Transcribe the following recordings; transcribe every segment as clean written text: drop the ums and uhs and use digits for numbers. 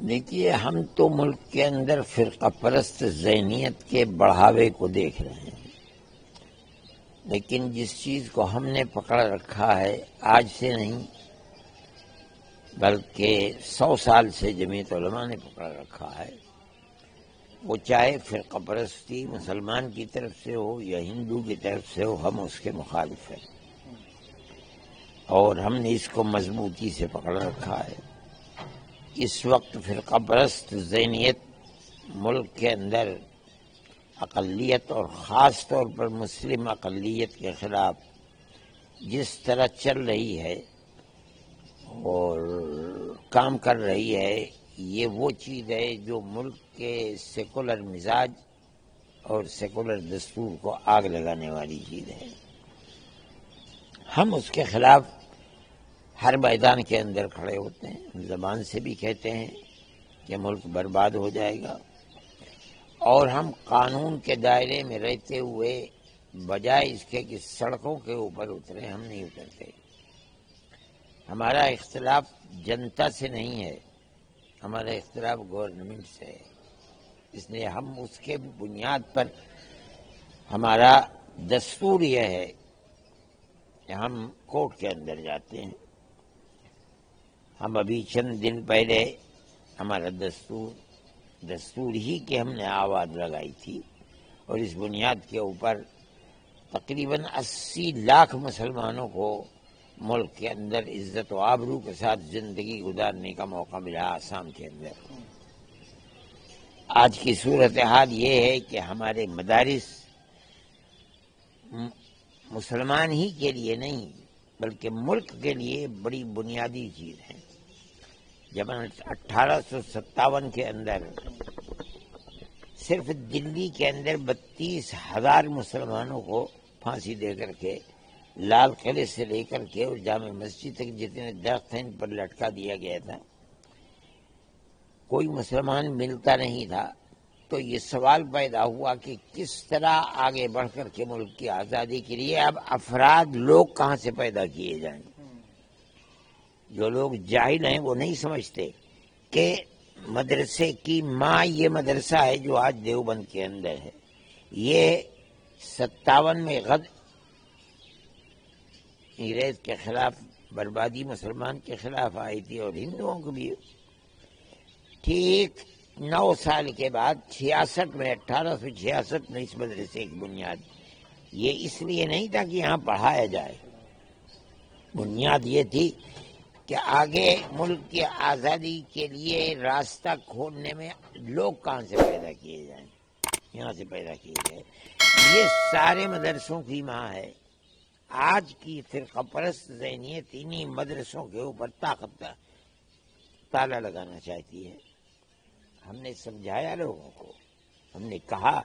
دیکھیے، ہم تو ملک کے اندر فرقہ پرست ذہنیت کے بڑھاوے کو دیکھ رہے ہیں، لیکن جس چیز کو ہم نے پکڑ رکھا ہے آج سے نہیں بلکہ 100 سال سے جمعیت علماء نے پکڑ رکھا ہے، وہ چاہے فرقہ پرستی مسلمان کی طرف سے ہو یا ہندو کی طرف سے ہو، ہم اس کے مخالف ہیں اور ہم نے اس کو مضبوطی سے پکڑ رکھا ہے۔ اس وقت فرقہ پرست ذہنیت ملک کے اندر اقلیت اور خاص طور پر مسلم اقلیت کے خلاف جس طرح چل رہی ہے اور کام کر رہی ہے، یہ وہ چیز ہے جو ملک کے سیکولر مزاج اور سیکولر دستور کو آگ لگانے والی چیز ہے۔ ہم اس کے خلاف ہر میدان کے اندر کھڑے ہوتے ہیں، زبان سے بھی کہتے ہیں کہ ملک برباد ہو جائے گا، اور ہم قانون کے دائرے میں رہتے ہوئے بجائے اس کے کہ سڑکوں کے اوپر اترے، ہم نہیں اترتے۔ ہمارا اختلاف جنتا سے نہیں ہے، ہمارا اختلاف گورنمنٹ سے ہے، اس لیے ہم اس کے بنیاد پر ہمارا دستور یہ ہے کہ ہم کورٹ کے اندر جاتے ہیں۔ ہم ابھی چند دن پہلے ہمارا دستور ہی کہ ہم نے آواز لگائی تھی، اور اس بنیاد کے اوپر تقریباً 80 لاکھ مسلمانوں کو ملک کے اندر عزت و آبرو کے ساتھ زندگی گزارنے کا موقع ملا آسام کے اندر۔ آج کی صورتحال یہ ہے کہ ہمارے مدارس مسلمان ہی کے لیے نہیں بلکہ ملک کے لیے بڑی بنیادی چیز ہے۔ جب 1857 کے اندر صرف دلی کے اندر 32,000 مسلمانوں کو پھانسی دے کر کے لال قلعے سے لے کر کے اور جامع مسجد تک جتنے درخت ہیں ان پر لٹکا دیا گیا تھا، کوئی مسلمان ملتا نہیں تھا، تو یہ سوال پیدا ہوا کہ کس طرح آگے بڑھ کر کے ملک کی آزادی کے لیے اب افراد لوگ کہاں سے پیدا کیے جائیں۔ جو لوگ جاہل ہیں وہ نہیں سمجھتے کہ مدرسے کی ماں یہ مدرسہ ہے جو آج دیوبند کے اندر ہے۔ یہ 57 میں انگریز کے خلاف بربادی مسلمان کے خلاف آئی تھی اور ہندوؤں کو بھی۔ ٹھیک 9 سال کے بعد 66 میں 1866 میں اس مدرسے کی بنیاد، یہ اس لیے نہیں تھا کہ یہاں پڑھایا جائے، بنیاد یہ تھی کہ آگے ملک کی آزادی کے لیے راستہ کھولنے میں لوگ کہاں سے پیدا کیے جائیں، یہاں سے پیدا کیے جائیں۔ یہ سارے مدرسوں کی ماں ہے۔ آج کی فرقہ پرست ذہنیت انہی مدرسوں کے اوپر تالا لگانا چاہتی ہے۔ ہم نے سمجھایا لوگوں کو، ہم نے کہا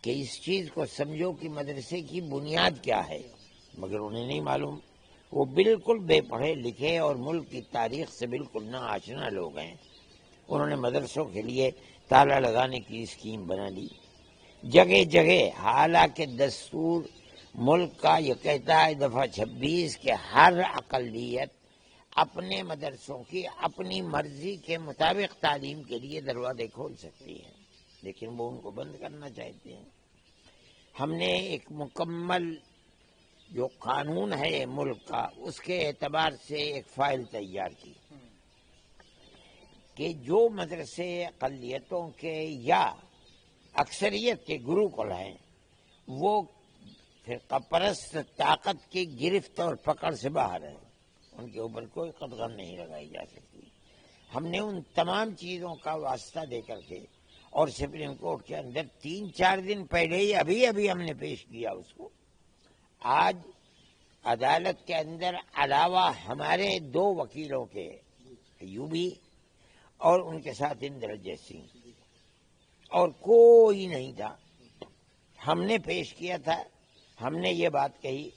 کہ اس چیز کو سمجھو کہ مدرسے کی بنیاد کیا ہے، مگر انہیں نہیں معلوم۔ وہ بالکل بے پڑھے لکھے اور ملک کی تاریخ سے بالکل نہ آشنا لوگ ہیں۔ انہوں نے مدرسوں کے لیے تالا لگانے کی اسکیم بنا لی جگہ جگہ، حالانکہ دستور ملک کا یہ کہتا ہے دفعہ 26 کہ ہر اقلیت اپنے مدرسوں کی اپنی مرضی کے مطابق تعلیم کے لیے دروازے کھول سکتی ہے، لیکن وہ ان کو بند کرنا چاہتے ہیں۔ ہم نے ایک مکمل جو قانون ہے ملک کا، اس کے اعتبار سے ایک فائل تیار کی کہ جو مدرسے اقلیتوں کے یا اکثریت کے گروکل ہیں وہ فرقہ پرست طاقت کی گرفت اور پکڑ سے باہر ہے، ان کے اوپر کوئی قدغن نہیں لگائی جا سکتی۔ ہم نے ان تمام چیزوں کا واسطہ دے کر کے اور سپریم کورٹ کے اندر 3-4 دن پہلے ہی ابھی ہم نے پیش کیا اس کو۔ آج عدالت کے اندر علاوہ ہمارے 2 وکیلوں کے، ایوبی اور ان کے ساتھ اندرجیت سنگھ، اور کوئی نہیں تھا۔ ہم نے پیش کیا تھا، ہم نے یہ بات کہی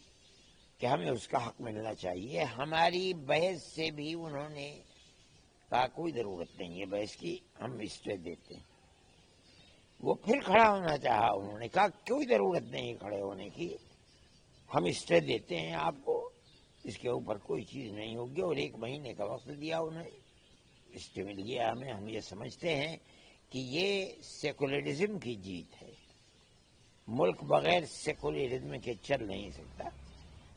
کہ ہمیں اس کا حق ملنا چاہیے۔ ہماری بحث سے بھی انہوں نے کہا کوئی ضرورت نہیں ہے بحث کی، ہم اسٹے دیتے ہیں۔ وہ پھر کھڑا ہونا چاہا، انہوں نے کہا کوئی ضرورت نہیں کھڑے ہونے کی، ہم اسٹے دیتے ہیں آپ کو، اس کے اوپر کوئی چیز نہیں ہوگی، اور 1 مہینے کا وقت دیا انہیں۔ اسٹے مل گیا ہمیں. ہم یہ سمجھتے ہیں کہ یہ سیکولرزم کی جیت ہے. ملک بغیر سیکولرزم کے چل نہیں سکتا.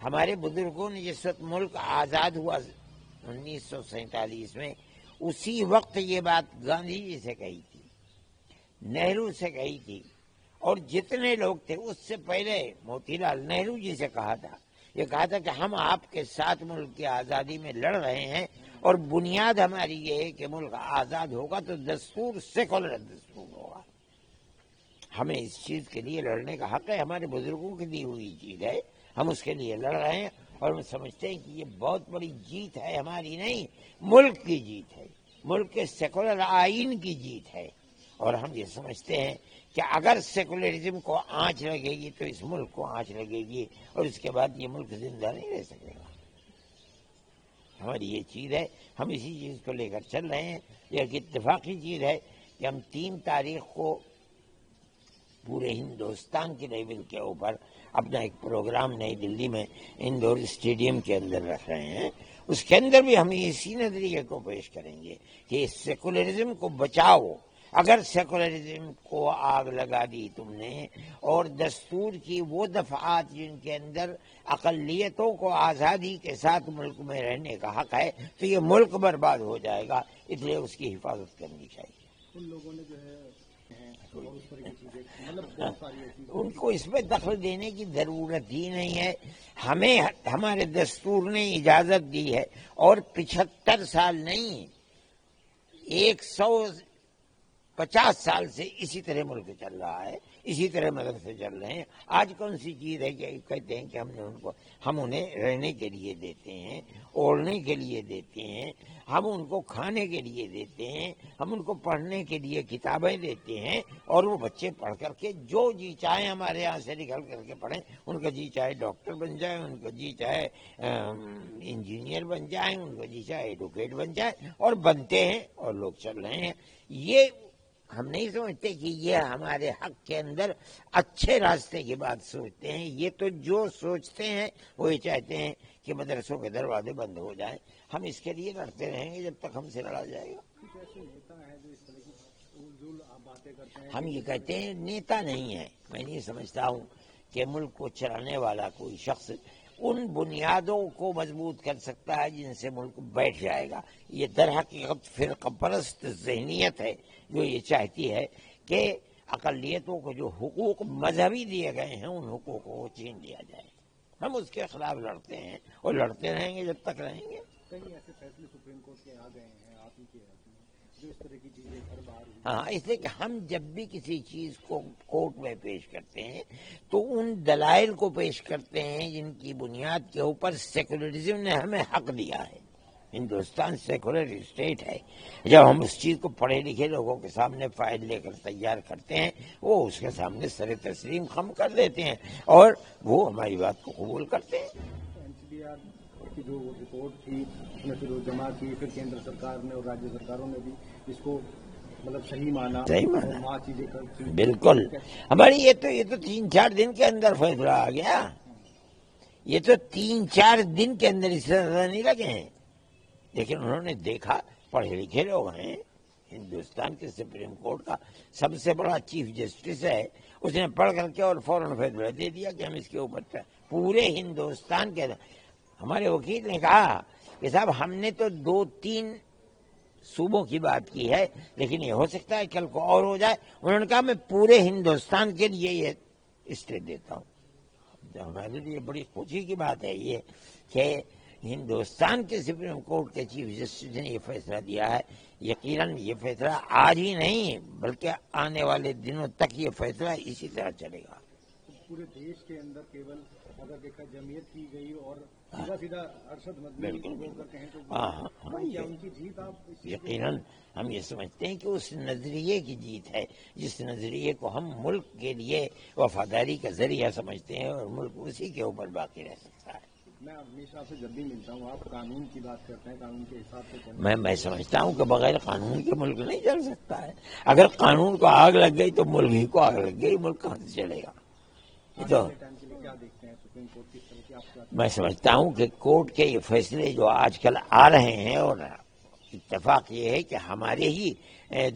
ہمارے بزرگوں نے جس وقت ملک آزاد ہوا 1947 میں، اسی وقت یہ بات گاندھی جی سے کہی تھی، نہرو سے کہی تھی، اور جتنے لوگ تھے اس سے پہلے موتی لال نہرو جی سے کہا تھا. یہ کہا تھا کہ ہم آپ کے ساتھ ملک کی آزادی میں لڑ رہے ہیں، اور بنیاد ہماری یہ ہے کہ ملک آزاد ہوگا تو دستور سیکولر دستور ہوگا. ہمیں اس چیز کے لیے لڑنے کا حق ہے، ہمارے بزرگوں کی دی ہوئی چیز ہے، ہم اس کے لیے لڑ رہے ہیں. اور ہم سمجھتے ہیں کہ یہ بہت بڑی جیت ہے، ہماری نہیں، ملک کی جیت ہے، ملک کے سیکولر آئین کی جیت ہے. اور ہم یہ سمجھتے ہیں کہ اگر سیکولرزم کو آنچ لگے گی تو اس ملک کو آنچ لگے گی، اور اس کے بعد یہ ملک زندہ نہیں رہ سکے گا. ہماری یہ چیز ہے، ہم اسی چیز کو لے کر چل رہے ہیں. یہ ایک اتفاقی چیز ہے کہ ہم 3 تاریخ کو پورے ہندوستان کے لیول کے اوپر اپنا ایک پروگرام نئی دلی میں انڈور اسٹیڈیم کے اندر رکھ رہے ہیں. اس کے اندر بھی ہم اسی نظریے کو پیش کریں گے کہ سیکولرزم کو بچاؤ. اگر سیکولرزم کو آگ لگا دی تم نے، اور دستور کی وہ دفعات جن کے اندر اقلیتوں کو آزادی کے ساتھ ملک میں رہنے کا حق ہے، تو یہ ملک برباد ہو جائے گا. اس لیے اس کی حفاظت کرنی چاہیے. ان لوگوں نے جو ہے ان کو اس میں دخل دینے کی ضرورت ہی نہیں ہے. ہمیں ہمارے دستور نے اجازت دی ہے، اور 75 سال نہیں، 150 سال سے اسی طرح ملک چل رہا ہے، اسی طرح مدرسے چل رہے ہیں. آج کون سی چیز ہے کہ کہتے ہیں کہ ہم انہیں رہنے کے لیے دیتے ہیں، اوڑھنے کے لیے دیتے ہیں، ہم ان کو کھانے کے لیے دیتے ہیں، ہم ان کو پڑھنے کے لیے کتابیں دیتے ہیں، اور وہ بچے پڑھ کر کے جو جی چاہے ہمارے یہاں سے نکل کر کے پڑھیں. ان کا جی چاہے ڈاکٹر بن جائے، ان کا جی چاہے انجینئر بن جائیں، ان کا جی چاہے ایڈوکیٹ بن جائے، اور بنتے ہیں اور لوگ چل رہے ہیں. یہ ہم نہیں سمجھتے کہ یہ ہمارے حق کے اندر اچھے راستے کی بات سوچتے ہیں. یہ تو جو سوچتے ہیں وہ یہ چاہتے ہیں کہ مدرسوں کے دروازے بند ہو جائیں. ہم اس کے لیے لڑتے رہیں گے جب تک ہم سے لڑا جائے گا. ہم یہ کہتے ہیں نیتا نہیں ہے. میں نہیں سمجھتا ہوں کہ ملک کو چلانے والا کوئی شخص ان بنیادوں کو مضبوط کر سکتا ہے جن سے ملک بیٹھ جائے گا. یہ در حقیقت فرقہ پرست ذہنیت ہے جو یہ چاہتی ہے کہ اقلیتوں کو جو حقوق مذہبی دیے گئے ہیں ان حقوق کو چھین لیا جائے. ہم اس کے خلاف لڑتے ہیں اور لڑتے رہیں گے جب تک رہیں گے. کئی ایسے فیصلے سپریم کورٹ کے آ گئے ہیں آپ ہی کے جو اس طرح کی چیزیں ہر بار. ہاں، اس لیے کہ ہم جب بھی کسی چیز کو کورٹ میں پیش کرتے ہیں تو ان دلائل کو پیش کرتے ہیں جن کی بنیاد کے اوپر سیکولرزم نے ہمیں حق دیا ہے. ہندوستان سیکولر اسٹیٹ ہے. جب ہم اس چیز کو پڑھے لکھے لوگوں کے سامنے فائل لے کر تیار کرتے ہیں، وہ اس کے سامنے سر تسلیم خم کر دیتے ہیں اور وہ ہماری بات کو قبول کرتے ہیں. کی جو رپورٹ تھی اس میں پھر جمع کی، پھر کیندر سرکار نے اور راجیہ سرکاروں نے بھی اس کو مطلب صحیح مانا. چیزیں بالکل ہماری یہ تو 3-4 دن کے اندر فیصلہ آ گیا. یہ تو 3-4 دن کے اندر اس طرح نہیں لگے ہیں. لیکن انہوں نے دیکھا، پڑھے لکھے لوگ ہیں. ہندوستان کے سپریم کورٹ کا سب سے بڑا چیف جسٹس ہے، اس نے پڑھ کر کے اور فوراً فیصلہ دے دیا کہ ہم اس کے اوپر پورے ہندوستان کے. ہمارے وکیل نے کہا کہ صاحب ہم نے تو 2-3 صوبوں کی بات کی ہے، لیکن یہ ہو سکتا ہے کل کو اور ہو جائے. انہوں نے کہا میں پورے ہندوستان کے لیے یہ اسٹے دیتا ہوں. ہمارے لیے بڑی خوشی کی بات ہے یہ کہ ہندوستان کے سپریم کورٹ کے چیف جسٹس نے یہ فیصلہ دیا ہے. یقیناً یہ فیصلہ آج ہی نہیں بلکہ آنے والے دنوں تک یہ فیصلہ اسی طرح چلے گا. پورے دیش کے اندر کیول اگر دیکھا جمعیت کی گئی اور سیدھا ارشد مدنی ان کی جیت. آپ یقیناً ہم یہ سمجھتے ہیں کہ اس نظریے کی جیت ہے جس نظریے کو ہم ملک کے لیے وفاداری کا ذریعہ سمجھتے ہیں، اور ملک اسی کے اوپر باقی رہ سکتا ہے. میں ہمیشہ سے جب بھی ملتا ہوں آپ قانون کی بات کرتے ہیں، قانون کے حساب سے میں سمجھتا ہوں کہ بغیر قانون کے ملک نہیں چل سکتا ہے. اگر قانون کو آگ لگ گئی تو ملک ہی کو آگ لگ گئی، ملک کہاں سے چلے گا. تو میں سمجھتا ہوں کہ کورٹ کے یہ فیصلے جو آج کل آ رہے ہیں اور اتفاق یہ ہے کہ ہمارے ہی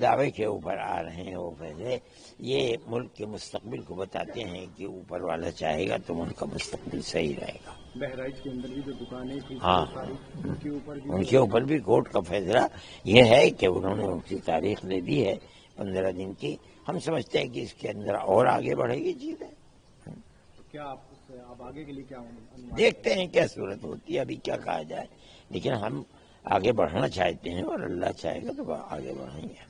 دعوے کے اوپر آ رہے ہیں وہ فیصلے، یہ ملک کے مستقبل کو بتاتے ہیں کہ اوپر والا چاہے گا تو ملک کا مستقبل صحیح رہے گا۔ بہرائچ کے اندر بھی جو دکانیں تھیں ہاں، ان کے اوپر بھی کورٹ کا فیصلہ یہ ہے کہ انہوں نے ان کی تاریخ دے دی ہے 15 دن کی۔ ہم سمجھتے ہیں کہ اس کے اندر اور آگے بڑھے گی چیزیں، کیا آپ آگے کے لیے کیا دیکھتے ہیں کیا صورت ہوتی ہے، ابھی کیا کہا جائے، لیکن ہم آگے بڑھنا چاہتے ہیں اور اللہ چاہے گا تو آگے بڑھیں گے۔